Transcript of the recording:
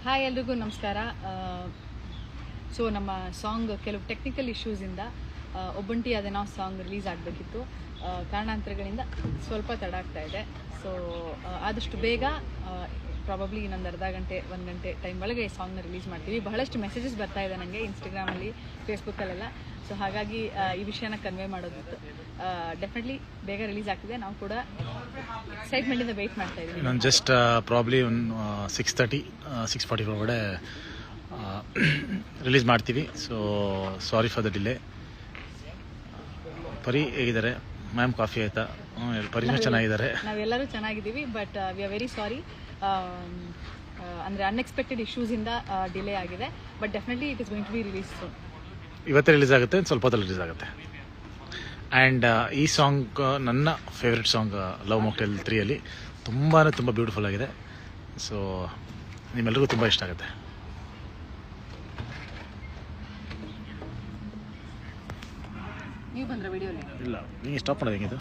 Hi ಎಲ್ರಿಗೂ ನಮಸ್ಕಾರ. So ನಮ್ಮ ಸಾಂಗ್ ಕೆಲವು ಟೆಕ್ನಿಕಲ್ ಇಶ್ಯೂಸಿಂದ ಒಬ್ಬಂಟಿ ಅದೇನೋ ಸಾಂಗ್ ರಿಲೀಸ್ ಆಗಬೇಕಿತ್ತು. ಕಾರಣಾಂತರಗಳಿಂದ ಸ್ವಲ್ಪ ತಡ ಆಗ್ತಾ ಇದೆ. ಸೊ ಆದಷ್ಟು ಬೇಗ ಪ್ರಾಬಬ್ಲಿ ಇನ್ನೊಂದು ಅರ್ಧ ಗಂಟೆ 1 ಗಂಟೆ ಟೈಮ್ ಒಳಗೆ ಈ ಸಾಂಗ್ನ ರಿಲೀಸ್ ಮಾಡ್ತೀವಿ. ಬಹಳಷ್ಟು ಮೆಸೇಜಸ್ ಬರ್ತಾ ಇದೆ ನನಗೆ ಇನ್ಸ್ಟಾಗ್ರಾಮಲ್ಲಿ, ಫೇಸ್ಬುಕ್ಕಲ್ಲೆಲ್ಲ. ಸೊ ಹಾಗಾಗಿ ಈ ವಿಷಯನ ಕನ್ವೆ ಮಾಡೋದಿತ್ತು. ಡೆಫಿನೆಟ್ಲಿ ಬೇಗ ರಿಲೀಸ್ ಆಗ್ತಿದೆ. ನಾವು ಕೂಡ ಎಕ್ಸೈಟ್ಮೆಂಟಿಂದ ವೆಯ್ಟ್ ಮಾಡ್ತಾ ಇದ್ದೀವಿ. ನಾನು ಜಸ್ಟ್ ಪ್ರಾಬ್ಲಿ ಒಂದು 6:30 6:45 ಒಳಗಡೆ ರಿಲೀಸ್ ಮಾಡ್ತೀವಿ. So sorry for the delay. Pari ಹೇಗಿದ್ದಾರೆ ಮ್ಯಾಮ್? ಕಾಫಿ ಆಯಿತಾ? ಪರಿನೂ ಚೆನ್ನಾಗಿದ್ದಾರೆ. ನಾವೆಲ್ಲರೂ ಚೆನ್ನಾಗಿದ್ದೀವಿ. But we are very sorry. ಅಂದರೆ ಅನ್ಎಕ್ಸ್ಪೆಕ್ಟೆಡ್ ಇಶ್ಯೂಸಿಂದ ಡಿಲೇ ಆಗಿದೆ. But definitely it is going to be release soon. ಇವತ್ತೇ ರಿಲೀಸ್ ಆಗುತ್ತೆ, ಸ್ವಲ್ಪ ಹೊತ್ತಲ್ಲಿ ರಿಲೀಸ್ ಆಗುತ್ತೆ. ಆ್ಯಂಡ್ ಈ ಸಾಂಗ್ ನನ್ನ ಫೇವ್ರೆಟ್ ಸಾಂಗ್ ಲವ್ ಮಾಕ್ಟೇಲ್ 3 ತುಂಬ ಬ್ಯೂಟಿಫುಲ್ ಆಗಿದೆ. ಸೊ ನಿಮ್ಮೆಲ್ಲರಿಗೂ ತುಂಬ ಇಷ್ಟ ಆಗುತ್ತೆ. ನೀವು ಬಂದ್ರೆ ವಿಡಿಯೋಲಿ ಇಲ್ಲ, ನೀವು ಸ್ಟಾಪ್ ಮಾಡೋದು ಹೆಂಗಿದು?